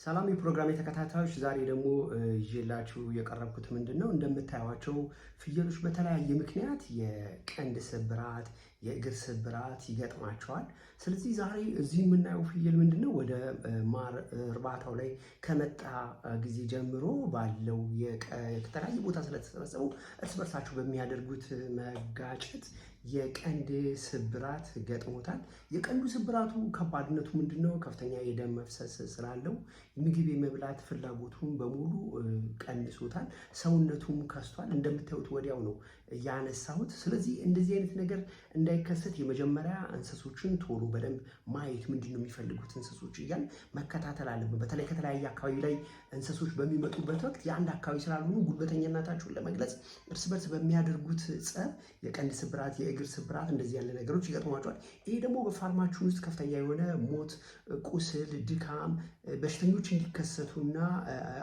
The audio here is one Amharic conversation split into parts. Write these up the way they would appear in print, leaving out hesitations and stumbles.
ሰላም የፕሮግራም ተከታታዮች ዛሬ ደግሞ ይዤላችሁ የቀረብኩት ምንድነው እንደምታዩዋቸው ፍየሎች በተለያየ ምክንያት የቀንድ ስብራት የእግር ስብራት ይገጥማቸዋል። ስለዚህ ዛሬ እዚህ የምናየው ፍየል ምንድነው ወደ ማር እርባታው ላይ ከመጣ ጊዜ ጀምሮ ባለው የተለያየ ቦታ ስለተሰበሰቡ እርስ በርሳቸው በሚያደርጉት መጋጨት የቀንድ ስብራት ገጥሞታል። የቀንዱ ስብራቱ ከባድነቱ ምንድነው? ከፍተኛ የደም መፍሰስ ስላለው ምግብ የመብላት ፍላጎቱን በሙሉ ቀንሶታል። ሰውነቱም ከስቷል። እንደምታዩት ወዲያው ነው ያነሳሁት። ስለዚህ እንደዚህ አይነት ነገር እንዳይከሰት የመጀመሪያ እንስሶችን ቶሎ በደንብ ማየት ምንድነው የሚፈልጉት እንስሶች እያል መከታተል አለብን። በተለይ ከተለያየ አካባቢ ላይ እንስሶች በሚመጡበት ወቅት የአንድ አካባቢ ስላልሆኑ ጉልበተኛነታቸውን ለመግለጽ እርስ በርስ በሚያደርጉት ጸብ የቀንድ ስብራት የእግር ስብራት እንደዚህ ያለ ነገሮች ይገጥሟቸዋል። ይሄ ደግሞ በፋርማችን ውስጥ ከፍተኛ የሆነ ሞት፣ ቁስል፣ ድካም፣ በሽተኞች እንዲከሰቱና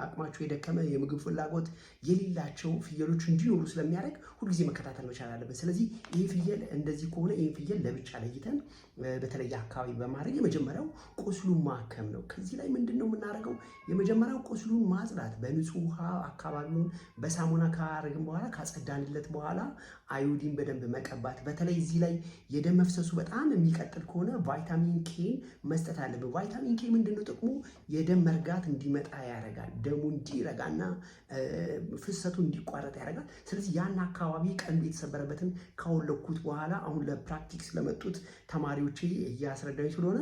አቅማቸው የደከመ የምግብ ፍላጎት የሌላቸው ፍየሎች እንዲኖሩ ስለሚያደርግ ሁልጊዜ መከታተል መቻል አለብን። ስለዚህ ይህ ፍየል እንደዚህ ከሆነ ይህ ፍየል ለብቻ ለይተን በተለየ አካባቢ በማድረግ የመጀመሪያው ቁስሉን ማከም ነው። ከዚህ ላይ ምንድን ነው የምናደርገው? የመጀመሪያው ቁስሉን ማጽዳት፣ በንጹህ ውሃ አካባቢውን በሳሙና ካረግን በኋላ ካጸዳንለት በኋላ አዮዲን በደንብ መቀባት። በተለይ እዚህ ላይ የደም መፍሰሱ በጣም የሚቀጥል ከሆነ ቫይታሚን ኬ መስጠት አለብን። ቫይታሚን ኬ ምንድነው ጥቅሙ? የደም መርጋት እንዲመጣ ያደርጋል። ደሙ እንዲረጋና ፍሰቱ እንዲቋረጥ ያደርጋል። ስለዚህ ያን አካባቢ ቀንዱ የተሰበረበትን ካወለኩት በኋላ አሁን ለፕራክቲክስ ለመጡት ተማሪዎቼ እያስረዳኝ ስለሆነ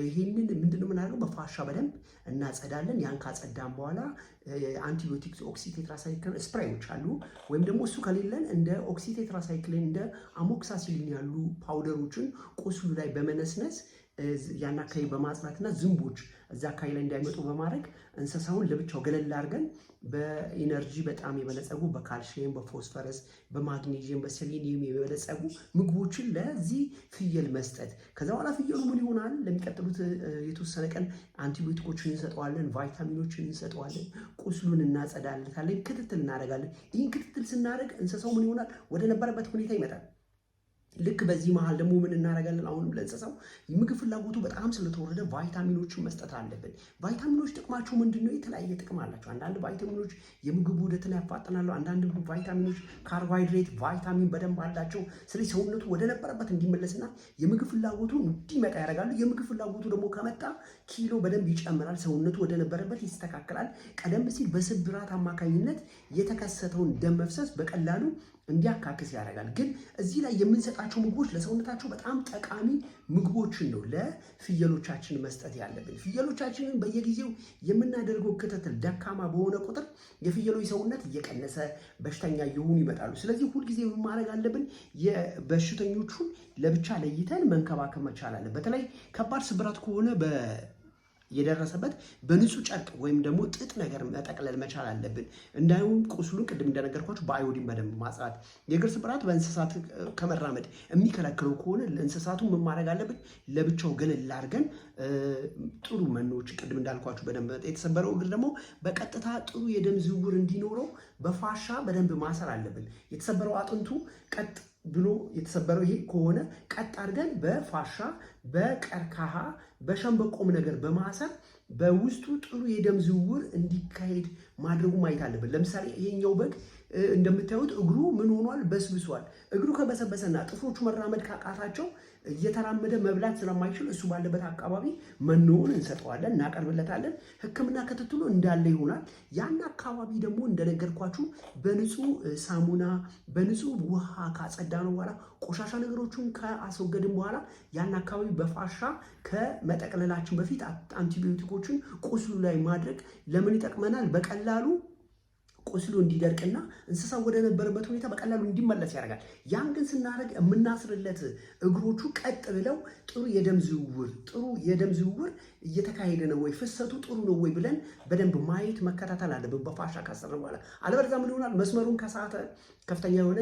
ይህንን ምንድነው የምናደርገው? በፋሻ በደንብ እናጸዳለን። ያን ካጸዳን በኋላ አንቲቢዮቲክስ ኦክሲቴትራሳይክሊን ስፕሬዎች አሉ፣ ወይም ደግሞ እሱ ከሌለን እንደ ኦክሲቴትራሳይክሊን እንደ አሞክሳሲሊን ያሉ ፓውደሮችን ቁስሉ ላይ በመነስነስ ያን አካባቢ በማጽናትና ዝንቦች እዛ አካባቢ ላይ እንዳይመጡ በማድረግ እንስሳውን ለብቻው ገለል አድርገን በኢነርጂ በጣም የበለጸጉ በካልሽየም፣ በፎስፈረስ፣ በማግኔዥየም፣ በሴሌኒየም የበለጸጉ ምግቦችን ለዚህ ፍየል መስጠት። ከዛ በኋላ ፍየሉ ምን ይሆናል? ለሚቀጥሉት የተወሰነ ቀን አንቲቢዮቲኮችን እንሰጠዋለን፣ ቫይታሚኖችን እንሰጠዋለን፣ ቁስሉን እናጸዳለታለን፣ ክትትል እናደርጋለን። ይህን ክትትል ስናደርግ እንስሳው ምን ይሆናል? ወደ ነበረበት ሁኔታ ይመጣል። ልክ በዚህ መሃል ደግሞ ምን እናደርጋለን? አሁንም ለእንስሳው የምግብ ፍላጎቱ በጣም ስለተወረደ ቫይታሚኖችን መስጠት አለብን። ቫይታሚኖች ጥቅማቸው ምንድነው? የተለያየ ጥቅም አላቸው። አንዳንድ ቫይታሚኖች የምግብ ውህደትን ያፋጥናሉ። አንዳንድ ቫይታሚኖች ካርቦሃይድሬት፣ ቫይታሚን በደንብ አላቸው። ስለዚህ ሰውነቱ ወደ ነበረበት እንዲመለስና የምግብ ፍላጎቱ እንዲመጣ ያደርጋሉ። የምግብ ፍላጎቱ ደግሞ ከመጣ ኪሎ በደንብ ይጨምራል። ሰውነቱ ወደ ነበረበት ይስተካከላል። ቀደም ሲል በስብራት አማካኝነት የተከሰተውን ደም መፍሰስ በቀላሉ እንዲያካክስ ያደርጋል። ግን እዚህ ላይ የምንሰጣቸው ምግቦች ለሰውነታቸው በጣም ጠቃሚ ምግቦችን ነው ለፍየሎቻችን መስጠት ያለብን። ፍየሎቻችንን በየጊዜው የምናደርገው ክትትል ደካማ በሆነ ቁጥር የፍየሎች ሰውነት እየቀነሰ በሽተኛ እየሆኑ ይመጣሉ። ስለዚህ ሁልጊዜ ማድረግ አለብን፣ የበሽተኞቹን ለብቻ ለይተን መንከባከብ መቻል አለብን። በተለይ ከባድ ስብራት ከሆነ የደረሰበት በንጹህ ጨርቅ ወይም ደግሞ ጥጥ ነገር መጠቅለል መቻል አለብን። እንዳይሆን ቁስሉን ቅድም እንደነገርኳችሁ በአዮዲን በደንብ ማጽዳት። የእግር ስብራት በእንስሳት ከመራመድ የሚከለክለው ከሆነ ለእንስሳቱ ምን ማድረግ አለብን? ለብቻው ገለል አድርገን ጥሩ መኖች ቅድም እንዳልኳችሁ በደንብ የተሰበረው እግር ደግሞ በቀጥታ ጥሩ የደም ዝውውር እንዲኖረው በፋሻ በደንብ ማሰር አለብን። የተሰበረው አጥንቱ ቀጥ ብሎ የተሰበረው ይሄ ከሆነ ቀጥ አድርገን በፋሻ በቀርካሃ በሸንበቆም ነገር በማሰር በውስጡ ጥሩ የደም ዝውውር እንዲካሄድ ማድረጉ ማየት አለብን። ለምሳሌ ይሄኛው በግ እንደምታዩት እግሩ ምን ሆኗል? በስብሷል። እግሩ ከበሰበሰና ጥፍሮቹ መራመድ ካቃታቸው እየተራመደ መብላት ስለማይችል እሱ ባለበት አካባቢ መኖውን እንሰጠዋለን፣ እናቀርብለታለን። ሕክምና ክትትሉ እንዳለ ይሆናል። ያን አካባቢ ደግሞ እንደነገርኳችሁ በንጹህ ሳሙና በንጹህ ውሃ ካጸዳነው በኋላ ቆሻሻ ነገሮችን ከአስወገድን በኋላ ያን አካባቢ በፋሻ ከመጠቅለላችን በፊት አንቲቢዮቲኮችን ቁስሉ ላይ ማድረግ ለምን ይጠቅመናል? በቀላሉ ቁስሉ እንዲደርቅና እንስሳው ወደ ነበረበት ሁኔታ በቀላሉ እንዲመለስ ያደርጋል። ያን ግን ስናደርግ የምናስርለት እግሮቹ ቀጥ ብለው ጥሩ የደም ዝውውር እየተካሄደ ነው ወይ፣ ፍሰቱ ጥሩ ነው ወይ ብለን በደንብ ማየት መከታተል አለብን በፋሻ ካሰርን በኋላ። አለበለዚያ ምን ይሆናል? መስመሩን ከሳተ ከፍተኛ የሆነ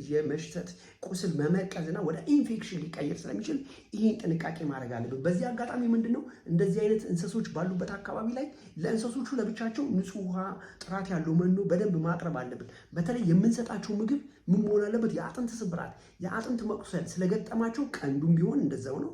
የመሽተት ቁስል መመቀዝና ወደ ኢንፌክሽን ሊቀየር ስለሚችል ይህን ጥንቃቄ ማድረግ አለብን። በዚህ አጋጣሚ ምንድነው እንደዚህ አይነት እንስሶች ባሉበት አካባቢ ላይ ለእንስሶቹ ለብቻቸው ንጹህ ውሃ፣ ጥራት ያለው መኖ በደንብ ማቅረብ አለብን። በተለይ የምንሰጣቸው ምግብ ምን መሆን አለበት? የአጥንት ስብራት፣ የአጥንት መቁሰል ስለገጠማቸው ቀንዱም ቢሆን እንደዛው ነው፣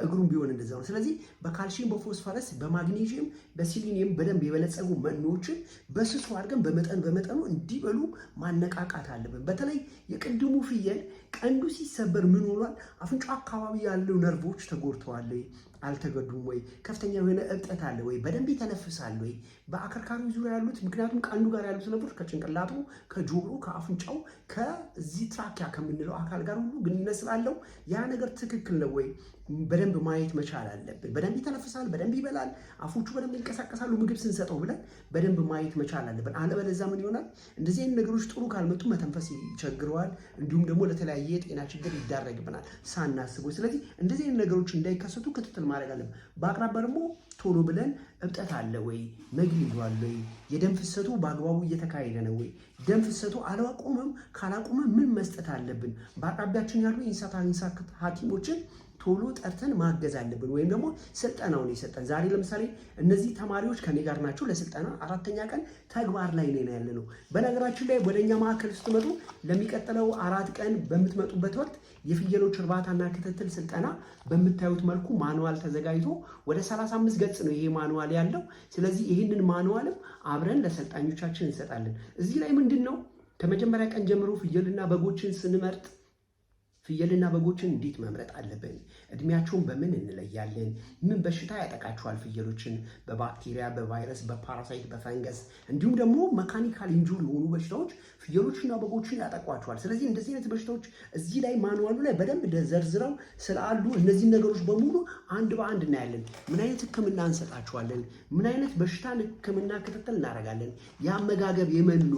እግሩም ቢሆን እንደዛው ነው። ስለዚህ በካልሲየም፣ በፎስፈረስ፣ በማግኔዥየም፣ በሲሊኒየም በደንብ የበለጸጉ መኖችን በስሱ አድርገን በመጠኑ እንዲበሉ ማነቃቃት አለብን። በተለይ የቅድሙ ፍየል ቀንዱ ሲሰበር ምን ሆኗል? አፍንጫ አካባቢ ያለው ነርቮች ተጎድተዋል ወይ አልተገዱም ወይ? ከፍተኛ የሆነ እብጠት አለ ወይ? በደንብ ይተነፍሳል ወይ? በአከርካሪው ዙሪያ ያሉት ምክንያቱም ቀንዱ ጋር ያሉት ነርቮች ከጭንቅላቱ፣ ከጆሮ፣ ከአፍንጫው፣ ከዚህ ትራኪያ ከምንለው አካል ጋር ሁሉ ግንኙነት ስላለው ያ ነገር ትክክል ነው ወይ? በደንብ ማየት መቻል አለብን። በደንብ ይተነፍሳል፣ በደንብ ይበላል፣ አፎቹ በደንብ ይንቀሳቀሳሉ ምግብ ስንሰጠው ብለን በደንብ ማየት መቻል አለብን። አለበለዚያ ምን ይሆናል? እንደዚህ አይነት ነገሮች ጥሩ ካልመጡ መተንፈስ ይቸግረዋል፣ እንዲሁም ደግሞ ለተለያየ የጤና ችግር ይዳረግብናል ሳናስበው። ስለዚህ እንደዚህ አይነት ነገሮች እንዳይከሰቱ ክትትል ማድረግ አለብን። በአቅራቢያ ደግሞ ቶሎ ብለን እብጠት አለ ወይ? መግል ይዟል ወይ? የደም ፍሰቱ በአግባቡ እየተካሄደ ነው ወይ? ደም ፍሰቱ አላቆመም? ካላቆመ ምን መስጠት አለብን? በአቅራቢያችን ያሉ የእንስሳት ሐኪሞችን ቶሎ ጠርተን ማገዝ አለብን። ወይም ደግሞ ስልጠናውን የሰጠን ዛሬ ለምሳሌ እነዚህ ተማሪዎች ከኔ ጋር ናቸው። ለስልጠና 4ኛ ቀን ተግባር ላይ ነው ያለ ነው። በነገራችን ላይ ወደኛ ማዕከል ስትመጡ ለሚቀጥለው 4 ቀን በምትመጡበት ወቅት የፍየሎች እርባታና ክትትል ስልጠና በምታዩት መልኩ ማኑዋል ተዘጋጅቶ ወደ 35 ገጽ ነው ይሄ ማኑዋል ያለው። ስለዚህ ይህንን ማኑዋልም አብረን ለሰልጣኞቻችን እንሰጣለን። እዚህ ላይ ምንድን ነው ከመጀመሪያ ቀን ጀምሮ ፍየልና በጎችን ስንመርጥ ፍየልና በጎችን እንዴት መምረጥ አለብን? እድሜያቸውን በምን እንለያለን? ምን በሽታ ያጠቃቸዋል ፍየሎችን? በባክቴሪያ፣ በቫይረስ፣ በፓራሳይት፣ በፈንገስ እንዲሁም ደግሞ መካኒካል ኢንጁሪ የሆኑ በሽታዎች ፍየሎችና በጎችን ያጠቋቸዋል። ስለዚህ እንደዚህ አይነት በሽታዎች እዚህ ላይ ማኑዋሉ ላይ በደንብ ዘርዝረው ስላሉ እነዚህ ነገሮች በሙሉ አንድ በአንድ እናያለን። ምን አይነት ሕክምና እንሰጣቸዋለን? ምን አይነት በሽታን ሕክምና ክትትል እናደርጋለን? የአመጋገብ የመኖ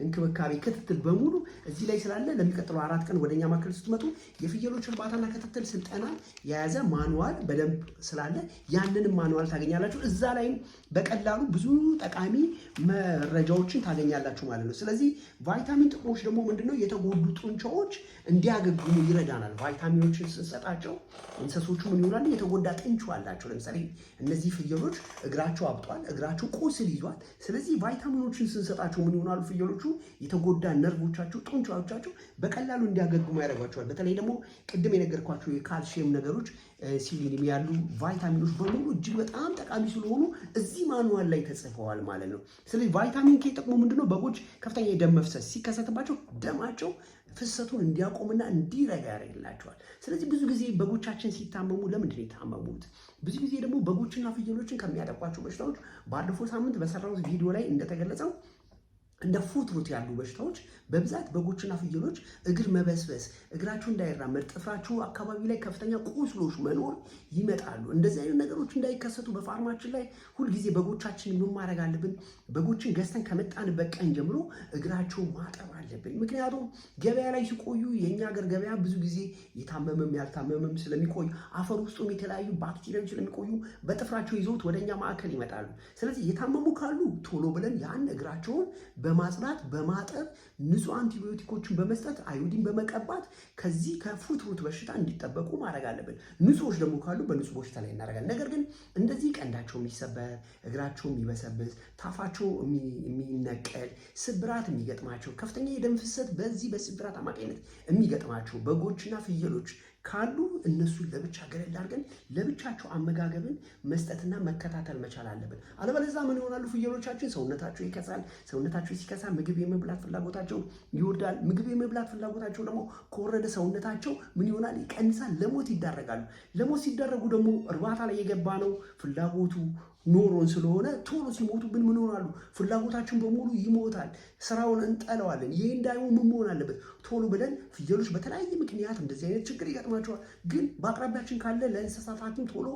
እንክብካቤ ክትትል በሙሉ እዚህ ላይ ስላለ ለሚቀጥለው 4 ቀን ወደኛ ማዕከል ስትመጡ የፍየሎች እርባታና ክትትል ስልጠና የያዘ ማኑዋል በደንብ ስላለ ያንንም ማኑዋል ታገኛላችሁ። እዛ ላይም በቀላሉ ብዙ ጠቃሚ መረጃዎችን ታገኛላችሁ ማለት ነው። ስለዚህ ቫይታሚን ጥቅሞች ደግሞ ምንድነው? የተጎዱ ጡንቻዎች እንዲያገግሙ ይረዳናል። ቫይታሚኖችን ስንሰጣቸው እንስሶቹ ምን ይሆናሉ? የተጎዳ ጡንቻ አላቸው። ለምሳሌ እነዚህ ፍየሎች እግራቸው አብጧል፣ እግራቸው ቁስል ይዟል። ስለዚህ ቫይታሚኖችን ስንሰጣቸው ምን ይሆናሉ? ፍየሎቹ የተጎዳ ነርቮቻቸው፣ ጡንቻዎቻቸው በቀላሉ እንዲያገግሙ ያደርጓቸዋል። በተለይ ደግሞ ቅድም የነገርኳቸው የካልሲየም ነገሮች፣ ሲሊኒየም ያሉ ቫይታሚኖች በሙሉ እጅግ በጣም ጠቃሚ ስለሆኑ እዚህ ማኑዋል ላይ ተጽፈዋል ማለት ነው። ስለዚህ ቫይታሚን ኬ ጥቅሙ ምንድነው? በጎች ከፍተኛ የደም መፍሰስ ሲከሰትባቸው ደማቸው ፍሰቱን እንዲያቆምና እንዲረጋ ያደርግላቸዋል። ስለዚህ ብዙ ጊዜ በጎቻችን ሲታመሙ ለምንድን ነው የታመሙት? ብዙ ጊዜ ደግሞ በጎችና ፍየሎችን ከሚያጠቋቸው በሽታዎች ባለፈው ሳምንት በሰራሁት ቪዲዮ ላይ እንደተገለጸው እንደ ፉት ሩት ያሉ በሽታዎች በብዛት በጎችና ፍየሎች እግር መበስበስ፣ እግራቸው እንዳይራመድ፣ ጥፍራቸው አካባቢ ላይ ከፍተኛ ቁስሎች መኖር ይመጣሉ። እንደዚህ አይነት ነገሮች እንዳይከሰቱ በፋርማችን ላይ ሁልጊዜ በጎቻችን ምን ማድረግ አለብን? በጎችን ገዝተን ከመጣንበት ቀን ጀምሮ እግራቸው ማጠብ አለብን። ምክንያቱም ገበያ ላይ ሲቆዩ የእኛ ሀገር ገበያ ብዙ ጊዜ የታመመም ያልታመመም ስለሚቆዩ አፈር ውስጡም የተለያዩ ባክቴሪያዎች ስለሚቆዩ በጥፍራቸው ይዘውት ወደኛ ማዕከል ይመጣሉ። ስለዚህ የታመሙ ካሉ ቶሎ ብለን ያን እግራቸውን በማጽዳት በማጠብ ንጹህ አንቲቢዮቲኮችን በመስጠት አዮዲን በመቀባት ከዚህ ከፉት ሩት በሽታ እንዲጠበቁ ማድረግ አለብን። ንጹዎች ደግሞ ካሉ በንጹህ በሽታ ላይ እናደርጋለን። ነገር ግን እንደዚህ ቀንዳቸው የሚሰበር፣ እግራቸው የሚበሰብስ፣ ታፋቸው የሚነቀል፣ ስብራት የሚገጥማቸው፣ ከፍተኛ የደም ፍሰት በዚህ በስብራት አማካኝነት የሚገጥማቸው በጎችና ፍየሎች ካሉ እነሱን ለብቻ ገለል አድርገን ለብቻቸው አመጋገብን መስጠትና መከታተል መቻል አለብን። አለበለዚያ ምን ይሆናሉ? ፍየሎቻችን ሰውነታቸው ይከሳል። ሰውነታቸው ሲከሳ ምግብ የመብላት ፍላጎታቸው ይወርዳል። ምግብ የመብላት ፍላጎታቸው ደግሞ ከወረደ ሰውነታቸው ምን ይሆናል? ይቀንሳል። ለሞት ይዳረጋሉ። ለሞት ሲዳረጉ ደግሞ እርባታ ላይ የገባ ነው ፍላጎቱ ኖሮን ስለሆነ ቶሎ ሲሞቱብን ምን ይሆናሉ? ፍላጎታችን በሙሉ ይሞታል። ስራውን እንጠለዋለን። ይህ እንዳይሆን ምን መሆን አለበት? ቶሎ ብለን ፍየሎች በተለያየ ምክንያት እንደዚህ አይነት ችግር ይገጥማቸዋል። ግን በአቅራቢያችን ካለ ለእንስሳት ሐኪም ቶሎ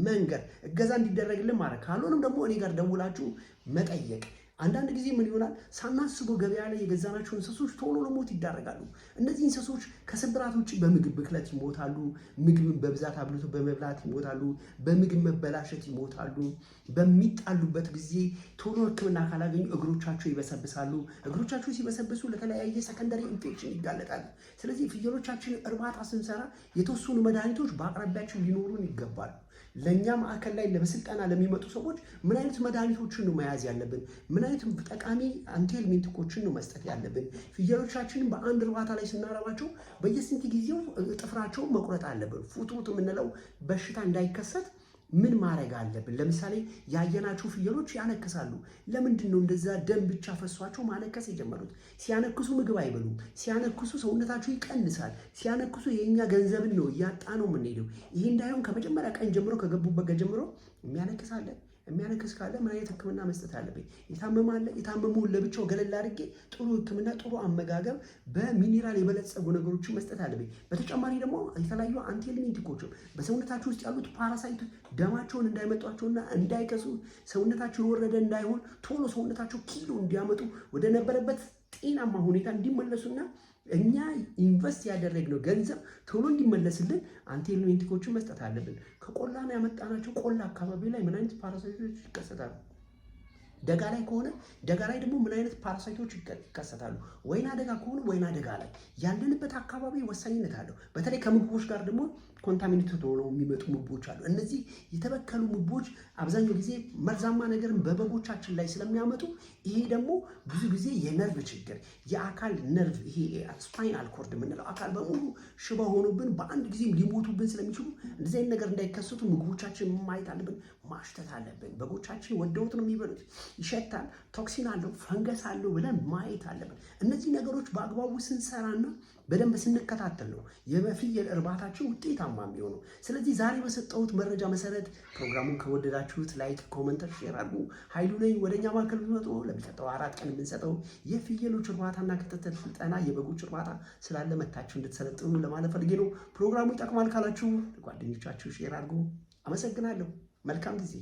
መንገር፣ እገዛ እንዲደረግልን ማድረግ፣ ካልሆነም ደግሞ እኔ ጋር ደውላችሁ መጠየቅ። አንዳንድ ጊዜ ምን ይሆናል? ሳናስበው ገበያ ላይ የገዛናቸው እንስሶች ቶሎ ለሞት ይዳረጋሉ። እነዚህ እንስሶች ከስብራት ውጭ በምግብ ብክለት ይሞታሉ። ምግብን በብዛት አብልቶ በመብላት ይሞታሉ። በምግብ መበላሸት ይሞታሉ። በሚጣሉበት ጊዜ ቶሎ ሕክምና ካላገኙ እግሮቻቸው ይበሰብሳሉ። እግሮቻቸው ሲበሰብሱ ለተለያየ ሰከንደሪ ኢንፌክሽን ይጋለጣሉ። ስለዚህ ፍየሎቻችን እርባታ ስንሰራ የተወሰኑ መድኃኒቶች በአቅራቢያችን ሊኖሩን ይገባሉ። ለኛ ማዕከል ላይ ለበስልጠና ለሚመጡ ሰዎች ምን አይነት መድኃኒቶችን ነው መያዝ ያለብን? ምን አይነት ጠቃሚ አንቲሄልሚንቲኮችን ነው መስጠት ያለብን? ፍየሎቻችንን በአንድ እርባታ ላይ ስናረባቸው በየስንት ጊዜው ጥፍራቸውን መቁረጥ አለብን። ፉትሩት የምንለው በሽታ እንዳይከሰት ምን ማድረግ አለብን? ለምሳሌ ያየናቸው ፍየሎች ያነክሳሉ። ለምንድን ነው እንደዛ ደም ብቻ ፈሷቸው ማነከስ የጀመሩት? ሲያነክሱ ምግብ አይበሉም። ሲያነክሱ ሰውነታቸው ይቀንሳል። ሲያነክሱ የኛ ገንዘብን ነው እያጣ ነው የምንሄደው። ይሄ እንዳይሆን ከመጀመሪያ ቀን ጀምሮ ከገቡበት ጀምሮ የሚያነክስ ካለ ምን አይነት ሕክምና መስጠት አለብኝ? የታመመውን ለብቻው ገለል አድርጌ ጥሩ ሕክምና ጥሩ አመጋገብ በሚኒራል የበለጸጉ ነገሮችን መስጠት አለብኝ። በተጨማሪ ደግሞ የተለያዩ አንቲሄልሚንቲኮችን በሰውነታችሁ ውስጥ ያሉት ፓራሳይት ደማቸውን እንዳይመጧቸውና እንዳይከሱ ሰውነታቸው የወረደ እንዳይሆን ቶሎ ሰውነታቸው ኪሎ እንዲያመጡ ወደ ነበረበት ጤናማ ሁኔታ እንዲመለሱና እኛ ኢንቨስት ያደረግነው ገንዘብ ቶሎ እንዲመለስልን አንቲሄልሚንቲኮችን መስጠት አለብን። ከቆላና ያመጣናቸው ቆላ አካባቢ ላይ ምን አይነት ፓራሳይቶች ይከሰታሉ? ደጋ ላይ ከሆነ ደጋ ላይ ደግሞ ምን አይነት ፓራሳይቶች ይከሰታሉ? ወይና ደጋ ከሆነ ወይና ደጋ ላይ ያለንበት አካባቢ ወሳኝነት አለው። በተለይ ከምግቦች ጋር ደግሞ ኮንታሚኔትድ ሆነው የሚመጡ ምግቦች አሉ። እነዚህ የተበከሉ ምግቦች አብዛኛው ጊዜ መርዛማ ነገርን በበጎቻችን ላይ ስለሚያመጡ ይሄ ደግሞ ብዙ ጊዜ የነርቭ ችግር የአካል ነርቭ ይሄ ስፓይናል ኮርድ የምንለው አካል በሙሉ ሽባ ሆኖብን በአንድ ጊዜም ሊሞቱብን ስለሚችሉ እንደዚህ አይነት ነገር እንዳይከሰቱ ምግቦቻችን ማየት አለብን፣ ማሽተት አለብን። በጎቻችን ወደውት ነው የሚበሉት፣ ይሸታል፣ ቶክሲን አለው፣ ፈንገስ አለው ብለን ማየት አለብን። እነዚህ ነገሮች በአግባቡ ስንሰራና በደንብ ስንከታተል ነው የፍየል እርባታችን ውጤታማ የሚሆነው። ስለዚህ ዛሬ በሰጠሁት መረጃ መሰረት ፕሮግራሙን ከወደዳችሁት ላይክ፣ ኮመንት፣ ሼር አድርጉ። ኃይሉ ነኝ። ወደኛ ማዕከል ብትመጡ ለሚቀጥለው 4 ቀን የምንሰጠው የፍየሎች እርባታና ክትትል ስልጠና የበጎች እርባታ ስላለ መታችሁ እንድትሰለጥኑ ለማለት ፈልጌ ነው። ፕሮግራሙ ይጠቅማል ካላችሁ ጓደኞቻችሁ ሼር አድርጉ። አመሰግናለሁ። መልካም ጊዜ